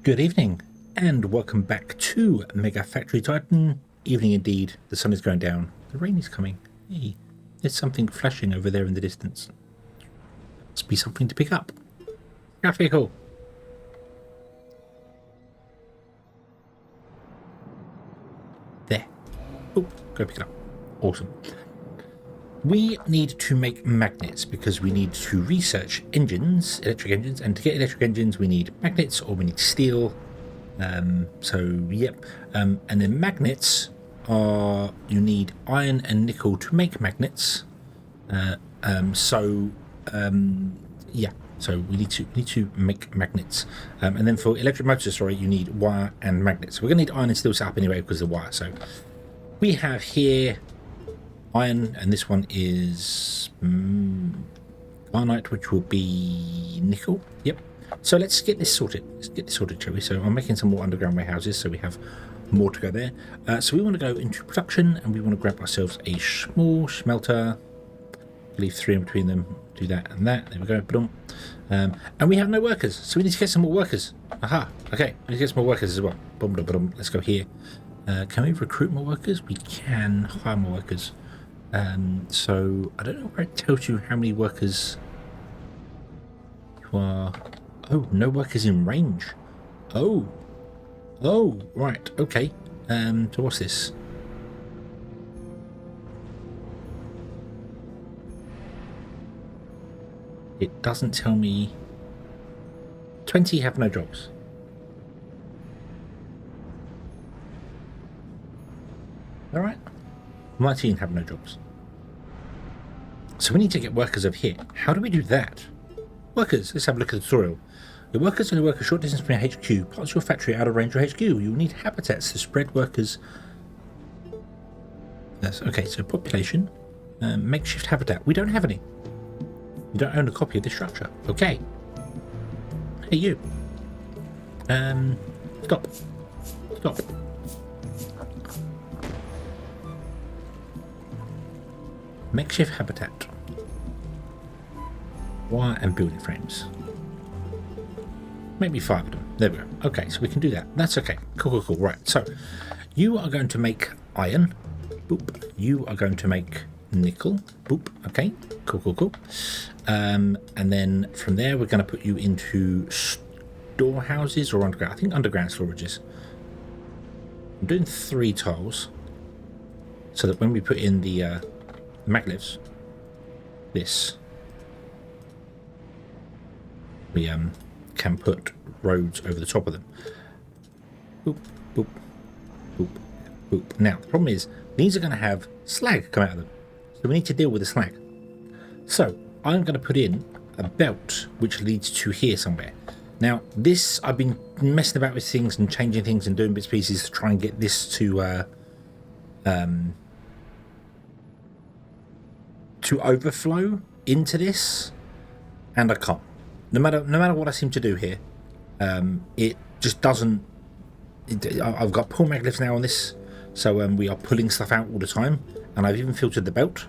Good evening, and welcome back to MegaFactory Titan. Evening indeed. The sun is going down. The rain is coming. Hey, there's something flashing over there in the distance. Must be something to pick up. Scout vehicle. There. Oh, go pick it up. Awesome. We need to make magnets because we need to research engines, electric engines, and to get electric engines we need magnets or we need steel. And then magnets are, you need iron and nickel to make magnets. So we need to make magnets. And then for electric motors, you need wire and magnets. We're going to need iron and steel set up anyway because of the wire. So we have here iron, and this one is garnite, which will be nickel. Yep. So let's get this sorted. Shall we? So I'm making some more underground warehouses, so we have more to go there. So we want to go into production, and we want to grab ourselves a small smelter. Leave 3 in between them. Do that and that. There we go. Boom. And we have no workers, so we need to get some more workers. Aha. Okay. We need to get some more workers as well. Boom, boom, boom. Let's go here. Can we recruit more workers? We can hire more workers. So I don't know where it tells you how many workers you are. Oh, no workers in range. Oh, right, okay. So what's this? It doesn't tell me. 20 have no jobs. All right. 19 have no jobs. So we need to get workers over here. How do we do that? Workers, let's have a look at the tutorial. Your workers only work a short distance from your HQ. Parts of your factory out of range of HQ. You will need habitats to spread workers. Yes, okay, so population. Makeshift habitat. We don't have any. We don't own a copy of this structure. Okay. Hey, you. Stop. Makeshift habitat. Wire and building frames. Maybe 5 of them. There we go. Okay, so we can do that. That's okay. Cool. Right, so you are going to make iron. Boop. You are going to make nickel. Boop. Okay, cool. And then from there, we're going to put you into storehouses or underground. I think underground storages. I'm doing 3 tiles so that when we put in the maglivs, we can put roads over the top of them. Boop, boop, boop, boop. Now the problem is these are going to have slag come out of them, so we need to deal with the slag. So I'm going to put in a belt which leads to here somewhere. Now this, I've been messing about with things and changing things and doing bits and pieces to try and get this to overflow into this, and I can't. No matter what I seem to do here, it just doesn't. I've got pull maglifs now on this, so we are pulling stuff out all the time, and I've even filtered the belt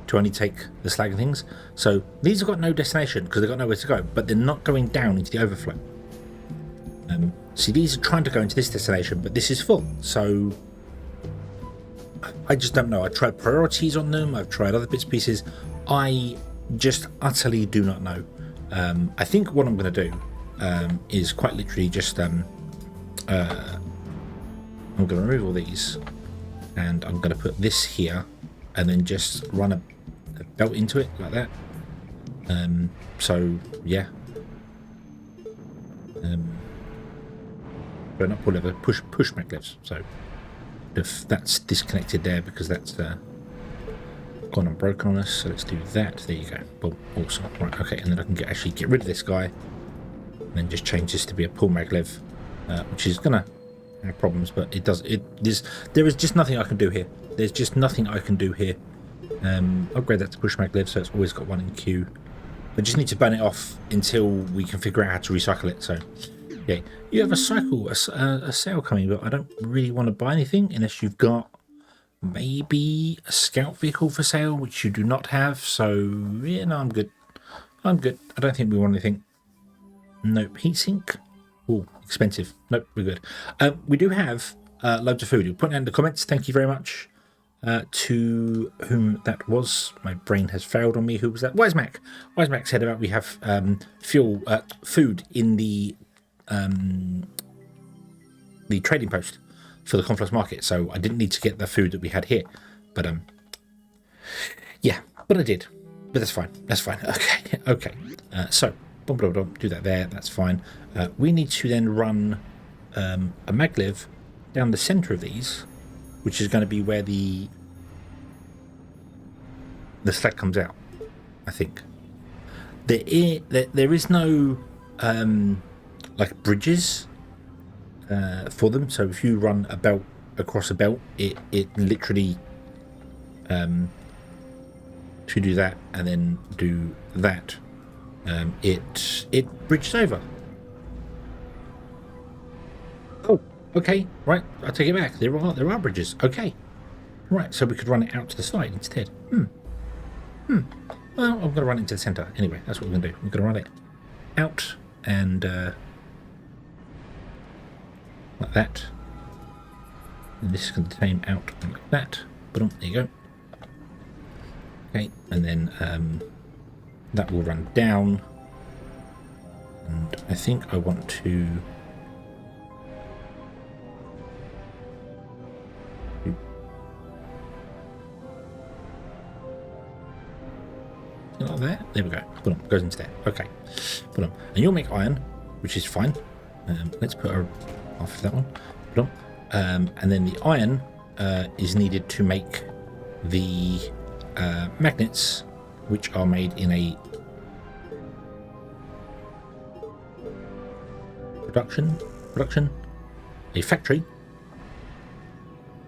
to only take the slag and things. So these have got no destination because they've got nowhere to go, but they're not going down into the overflow. See, these are trying to go into this destination, but this is full, so I just don't know. I tried priorities on them, I've tried other bits and pieces. I just utterly do not know. I think what I'm going to do is quite literally just I'm going to remove all these, and I'm going to put this here, and then just run a belt into it like that. So yeah, but not pull lever, push maglivs. So if that's disconnected there because that's gone and broken on us, so let's do that. There you go. Boom. Awesome. Right, okay, and then I can actually get rid of this guy and then just change this to be a pull maglev, which is gonna have problems, but there is just nothing I can do here. There's just nothing I can do here. Upgrade that to push maglev, so it's always got one in queue. I just need to burn it off until we can figure out how to recycle it. So yeah, you have a sale coming, but I don't really want to buy anything unless you've got maybe a scout vehicle for sale, which you do not have. So yeah, no, I'm good. I don't think we want anything. Nope. Heatsink. Oh, expensive. Nope, we're good. We do have loads of food. You put it in the comments. Thank you very much to whom that was. My brain has failed on me. Who was that? Wise Mac. Wise Mac said about we have food in the trading post for the Conflux market. So I didn't need to get the food that we had here. But yeah, but I did. But that's fine. That's fine. Okay. Okay. So do that there. That's fine. We need to then run a maglev down the center of these, which is going to be where the sled comes out, I think. There is no like bridges for them, so if you run a belt across a belt, it literally to do that and then do that, it bridges over. Oh, okay, right. I take it back. There are bridges. Okay, right. So we could run it out to the side instead. Well, I'm going to run it into the center anyway. That's what we're going to do. We're going to run it out and like that. And this is going to tame out like that. Boom, there you go. Okay, and then that will run down. And I think I want to like that. There we go. Boom, goes into there. Okay. Boom. And you'll make iron, which is fine. Let's put her off that one. Boom. And then the iron is needed to make the magnets, which are made in a a factory.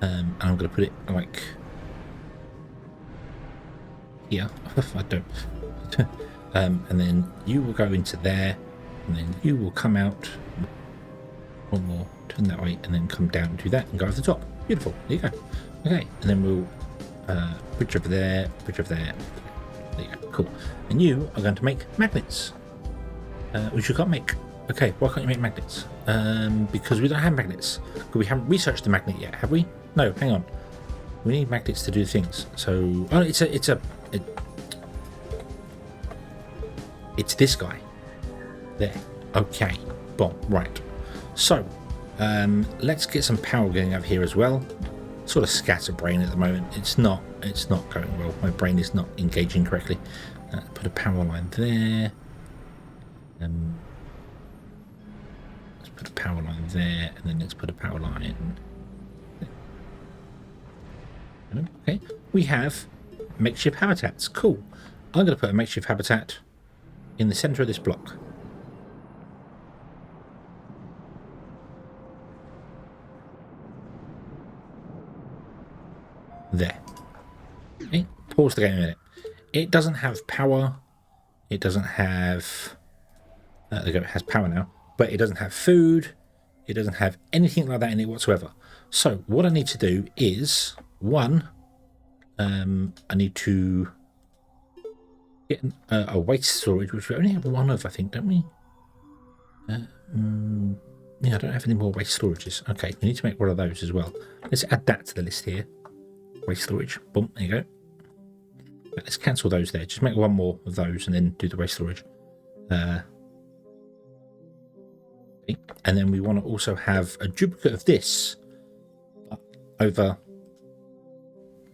And I'm going to put it like here. I don't. And then you will go into there, and then you will come out one more, turn that way, and then come down and do that and go over the top. Beautiful. There you go. Okay, and then we'll bridge over there, bridge over there. There you go. Cool. And you are going to make magnets, which you can't make. Okay, why can't you make magnets? Because we don't have magnets. Because we haven't researched the magnet yet, have we? No, hang on. We need magnets to do things. So, oh, it's this guy. There. Okay. Boom. Right. So, let's get some power going over here as well. Sort of scatterbrain at the moment. It's not going well. My brain is not engaging correctly. Put a power line there. Let's put a power line there, and then let's put a power line there. Okay. We have makeshift habitats. Cool. I'm going to put a makeshift habitat in the center of this block. There. Okay. Pause the game a minute. It doesn't have power. It doesn't have... there you go, it has power now. But it doesn't have food. It doesn't have anything like that in it whatsoever. So what I need to do is, one, I need to get a waste storage, which we only have one of, I think, don't we? Yeah, I don't have any more waste storages. Okay, we need to make one of those as well. Let's add that to the list here. Waste storage. Boom, there you go. Let's cancel those there. Just make one more of those and then do the waste storage. Okay. And then we want to also have a duplicate of this over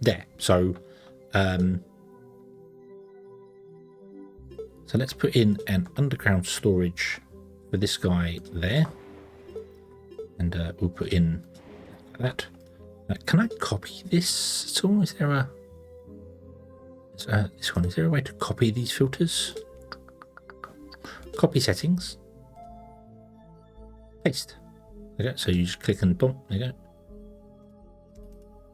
there. So, so let's put in an underground storage for this guy there. And we'll put in that. Can I copy this at all? Is there a... this one, is there a way to copy these filters? Copy settings. Paste. There you go. So you just click and boom, there you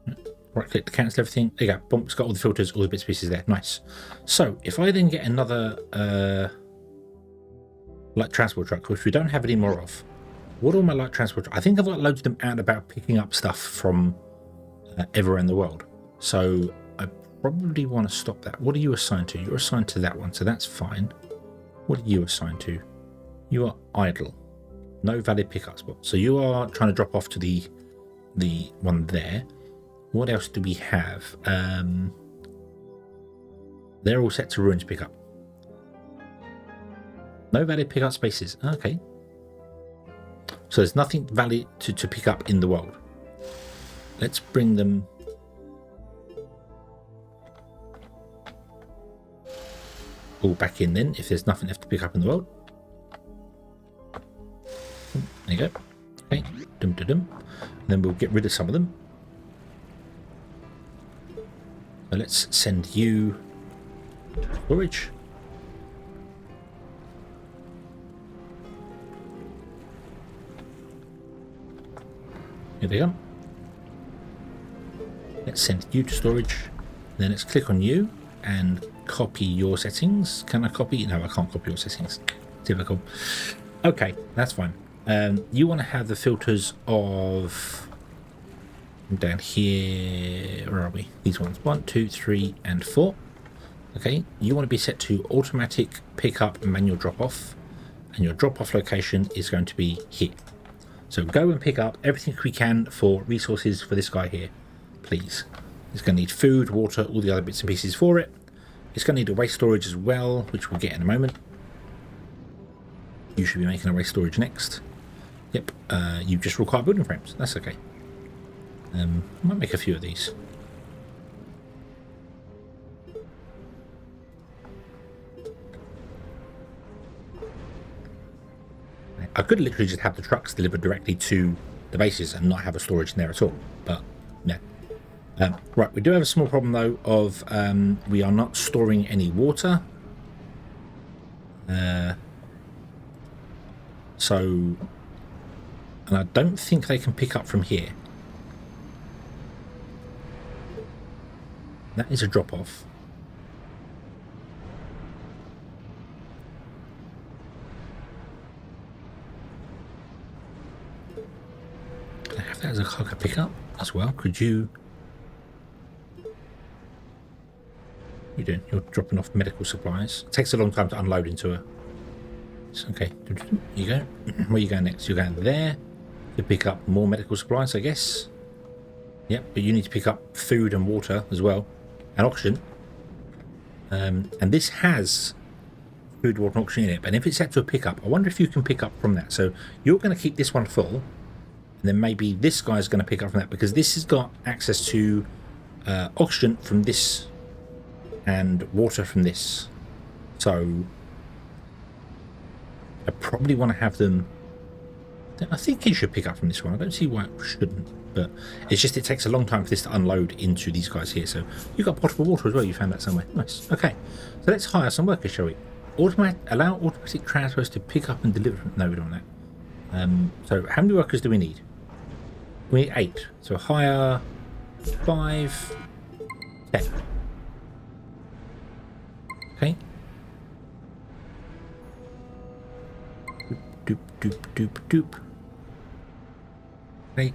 go. Right click to cancel everything. There you go. Boom, it's got all the filters, all the bits and pieces there. Nice. So if I then get another light transport truck, which we don't have any more of, what are my light transport trucks? I think I've got loads of them out about picking up stuff from everywhere in the world. So I probably want to stop that. What are you assigned to? You're assigned to that one, so that's fine. What are you assigned to? You are idle. No valid pickup spot. So you are trying to drop off to the one there. What else do we have? They're all set to ruins pickup. No valid pickup spaces. Okay. So there's nothing valid to pick up in the world. Let's bring them. All back in then, if there's nothing left to pick up in the world. There you go. Okay. Dum dum dum. And then we'll get rid of some of them. So let's send you storage. Here they go. Let's send you to storage. Then let's click on you and copy your settings. Can I copy? No, I can't copy your settings. Typical. Okay, that's fine. You want to have the filters of down here. Where are we? These ones 1, 2, 3, and 4. Okay, you want to be set to automatic pickup and manual drop off, and your drop off location is going to be here. So go and pick up everything we can for resources for this guy here, please. It's going to need food, water, all the other bits and pieces for it. It's going to need a waste storage as well, which we'll get in a moment. You should be making a waste storage next. Yep, you just require building frames. That's okay. I might make a few of these. I could literally just have the trucks delivered directly to the bases and not have a storage in there at all, but yeah. Right, we do have a small problem though of we are not storing any water. So, and I don't think they can pick up from here. That is a drop off. Can I have that as a cargo pickup as well? Could you? What are you doing? You're dropping off medical supplies. It takes a long time to unload into a. Okay, here you go. Where are you going next? You're going there to pick up more medical supplies, I guess. Yep, but you need to pick up food and water as well, and oxygen. And this has food, water, and oxygen in it. But if it's set to a pickup, I wonder if you can pick up from that. So you're going to keep this one full, and then maybe this guy's going to pick up from that because this has got access to oxygen from this and water from this. So I probably want to have them. I think it should pick up from this one. I don't see why it shouldn't, but it's just it takes a long time for this to unload into these guys here. So you've got potable water as well. You found that somewhere. Nice. Okay, so let's hire some workers, shall we? Allow automatic transfers to pick up and deliver. No, we don't want that. So how many workers do we need? We need 8. So hire 5, 10. Okay. Doop, doop, doop, doop. Okay.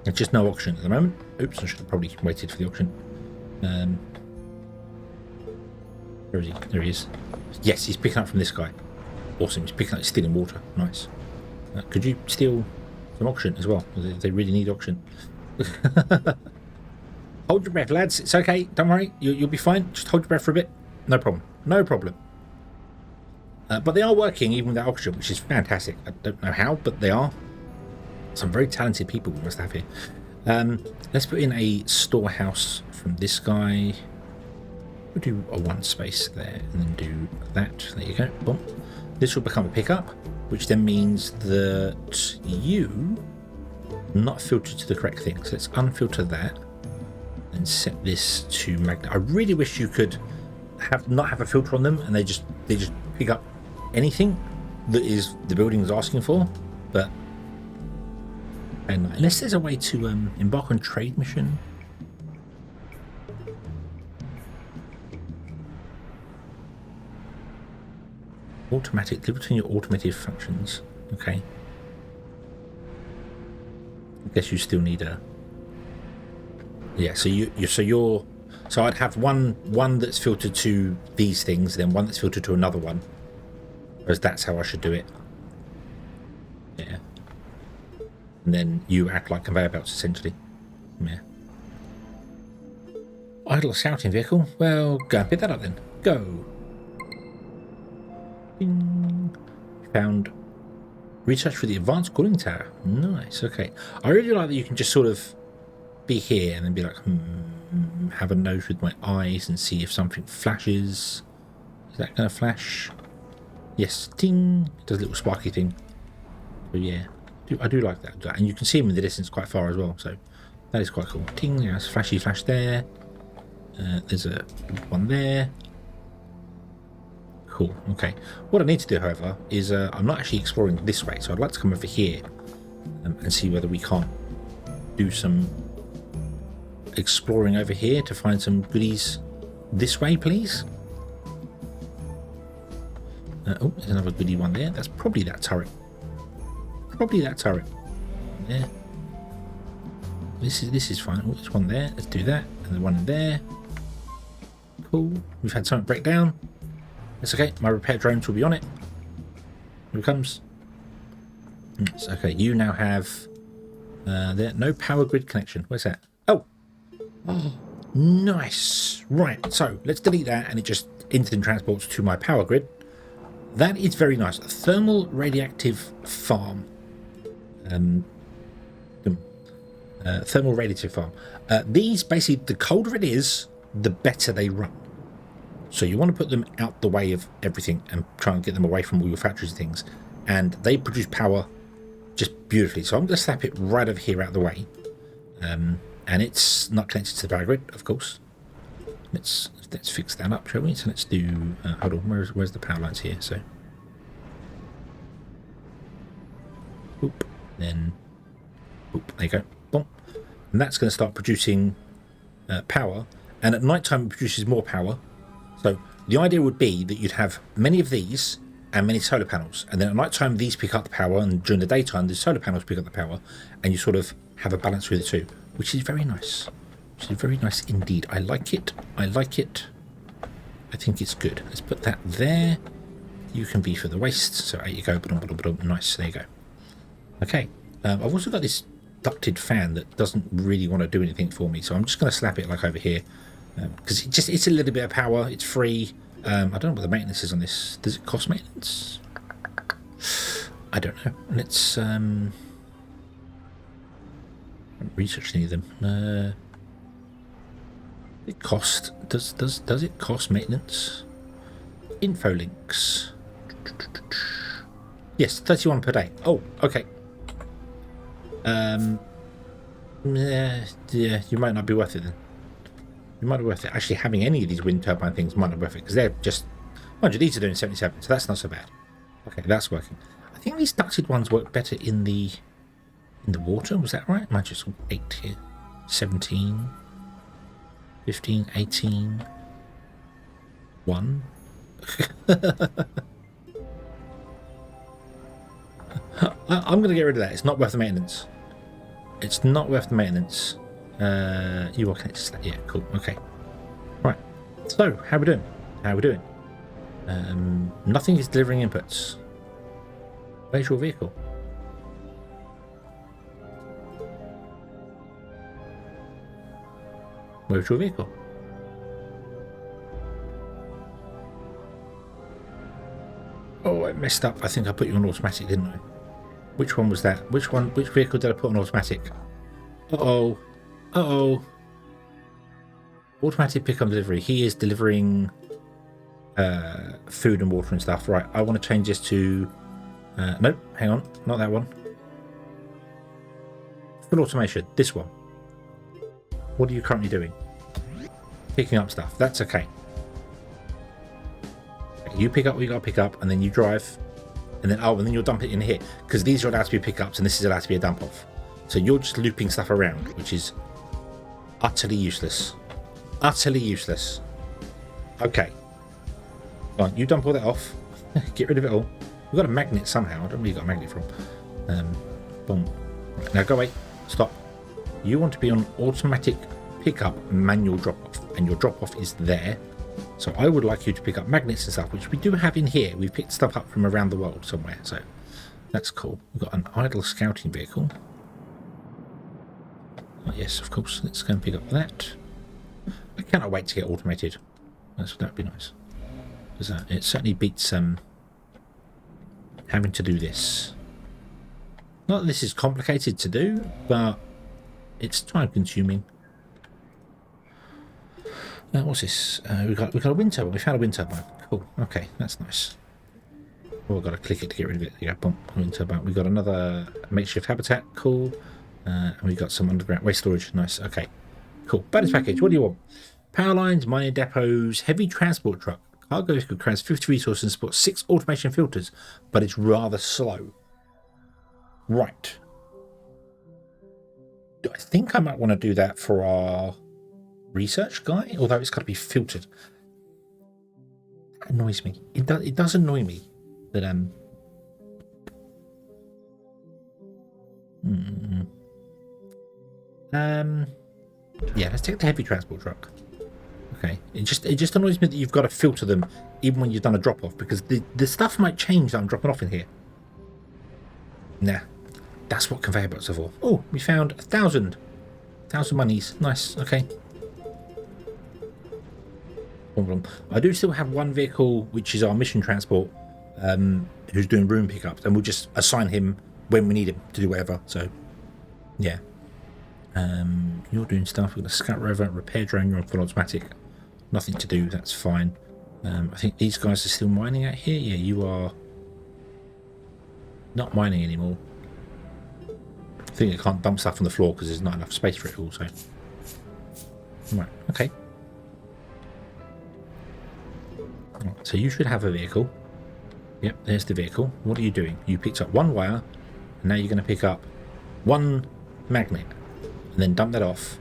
There's just no auction at the moment. Oops, I should have probably waited for the auction. Where is he? There he is. Yes, he's picking up from this guy. Awesome, he's picking up, stealing water. Nice. Could you steal some auction as well? They really need auction. Hold your breath, lads. It's okay. Don't worry. You'll be fine. Just hold your breath for a bit. No problem. No problem. But they are working even without oxygen, which is fantastic. I don't know how, but they are. Some very talented people we must have here. Let's put in a storehouse from this guy. We'll do a 1 space there and then do that. There you go. Boom. This will become a pickup, which then means that you not filtered to the correct thing. So let's unfilter that and set this to magnet. I really wish you could not have a filter on them and they just pick up anything that is the building is asking for, but unless there's a way to embark on trade mission. Automatic, live between your automated functions. Okay. I guess you still need a. Yeah, so so I'd have one that's filtered to these things, then one that's filtered to another one. Whereas that's how I should do it. and then you act like conveyor belts, essentially. Yeah. Idle scouting vehicle. Well, go and pick that up then. Go. Ding. Found research for the advanced cooling tower. Nice. Okay. I really like that you can just sort of be here and then be like, have a nose with my eyes and see if something flashes. Is that going to flash? Yes. Ting. It does a little sparky thing. But yeah, I do like that. And you can see them in the distance quite far as well. So that is quite cool. Ting. There's a flashy flash there. There's a one there. Cool. Okay. What I need to do, however, is I'm not actually exploring this way, so I'd like to come over here and see whether we can't do some exploring over here to find some goodies this way, please. Oh, there's another goodie one there. That's probably that turret. Probably that turret. There. This is fine. Oh, there's one there. Let's do that. And the one in there. Cool. We've had something break down. That's okay. My repair drones will be on it. Here it comes. It's okay. You now have there no power grid connection. Where's that? Oh. Oh, nice. Right. So let's delete that, and it just instantly transports to my power grid. That is very nice. A thermal radioactive farm. Thermal radiative farm. These basically, the colder it is, the better they run. So you want to put them out the way of everything and try and get them away from all your factories and things. And they produce power just beautifully. So I'm going to slap it right over here out of the way. And it's not connected to the power grid, of course. Let's fix that up, shall we? So let's do. Hold on. Where's the power lines here? So. Boop. Then. Boop. There you go. Boom. And that's going to start producing power. And at night time it produces more power. So the idea would be that you'd have many of these and many solar panels, and then at night time these pick up the power, and during the daytime the solar panels pick up the power, and you sort of have a balance through the two, which is very nice. Which is very nice indeed. I like it. I like it. I think it's good. Let's put that there. You can be for the waste. So there you go. Nice. There you go. Okay. I've also got this ducted fan that doesn't really want to do anything for me, so I'm just going to slap it like over here. Because it's a little bit of power. It's free. I don't know what the maintenance is on this. Does it cost maintenance? I don't know. Let's research any of them. It cost. Does it cost maintenance? Info links. Yes, 31 per day. Oh, okay. Yeah, you might not be worth it then. You might be worth it. Actually, having any of these wind turbine things might not be worth it because they're just. Mind you, these are doing 77, so that's not so bad. Okay, that's working. I think these ducted ones work better in the water. Was that right? Might just 8 here, 17, 15, 18, 1. I'm going to get rid of that. It's not worth the maintenance. It's not worth the maintenance. You are connected to that. Yeah, cool. Okay. Right. So, how we doing? How we doing? Nothing is delivering inputs. Where's your vehicle? Where's your vehicle? Oh, I messed up. I think I put you on automatic, didn't I? Which one was that? Which vehicle did I put on automatic? Uh-oh. Uh-oh. Automatic pick-up delivery. He is delivering food and water and stuff. Right, I want to change this to... nope, hang on. Not that one. Full automation. This one. What are you currently doing? Picking up stuff. That's okay. You pick up what you got to pick up, and then you drive. And then you'll dump it in here. Because these are allowed to be pickups, and this is allowed to be a dump-off. So you're just looping stuff around, which is utterly useless. Utterly useless. Okay. Right, you dump all that off. Get rid of it all. We've got a magnet somehow. I don't know where you got a magnet from. Boom. Now go away. Stop. You want to be on automatic pickup, manual drop-off. And your drop-off is there. So I would like you to pick up magnets and stuff, which we do have in here. We've picked stuff up from around the world somewhere. So that's cool. We've got an idle scouting vehicle. Oh, yes, of course. Let's go and pick up that. I cannot wait to get automated. That would be nice. Because it certainly beats having to do this. Not that this is complicated to do, but it's time consuming. What's this? We got a wind turbine. We found a wind turbine. Cool. Okay, that's nice. Oh, I've got to click it to get rid of it. Yeah, bump wind turbine. We got another makeshift habitat. Cool. And we got some underground waste storage. Nice. Okay. Cool. Bonus package. What do you want? Power lines, mining depots, heavy transport truck. Cargo could carry 50 resources and support 6 automation filters, but it's rather slow. Right. I think I might want to do that for our research guy, although it's got to be filtered. That annoys me. It does annoy me that yeah, let's take the heavy transport truck. Okay, it just annoys me that you've got to filter them even when you've done a drop off, because the stuff might change that I'm dropping off in here. Nah, that's what conveyor belts are for. Oh, we found 1,000 monies. Nice. Okay. I do still have one vehicle, which is our mission transport, who's doing room pickups, and we'll just assign him when we need him to do whatever. So, yeah. You're doing stuff. We've got a scout rover, repair drone. You're on full automatic. Nothing to do. That's fine. I think these guys are still mining out here. Yeah, you are not mining anymore. I think you can't dump stuff on the floor because there's not enough space for it also. Right. Okay. So you should have a vehicle. Yep, there's the vehicle. What are you doing? You picked up one wire, and now you're going to pick up one magnet, and then dump that off.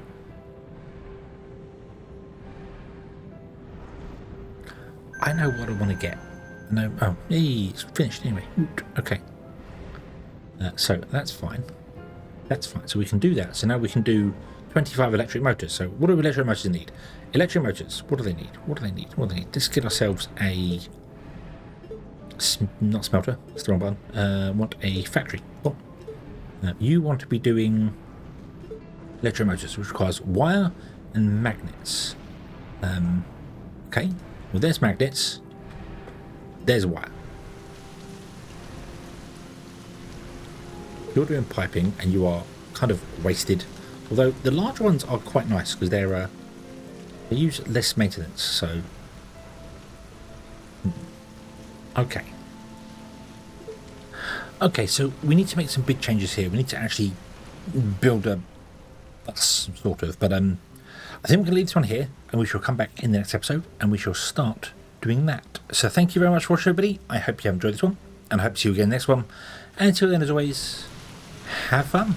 I know what I want to get. No, oh, hey, it's finished anyway. Okay. So that's fine. That's fine. So we can do that. So now we can do 25 electric motors. So what do electric motors need? Electric motors, what do they need? What do they need? What do they need? Let's get ourselves a... not smelter, that's the wrong button. Want a factory. Oh. You want to be doing electric motors, which requires wire and magnets. Okay, well there's magnets. There's a wire. You're doing piping and you are kind of wasted. Although the large ones are quite nice because they're they use less maintenance. So okay. Okay, so we need to make some big changes here. We need to actually build a bus, sort of. But I think we're going to leave this one here, and we shall come back in the next episode, and we shall start doing that. So thank you very much for watching, everybody. I hope you have enjoyed this one, and I hope to see you again next one. And until then, as always, have fun.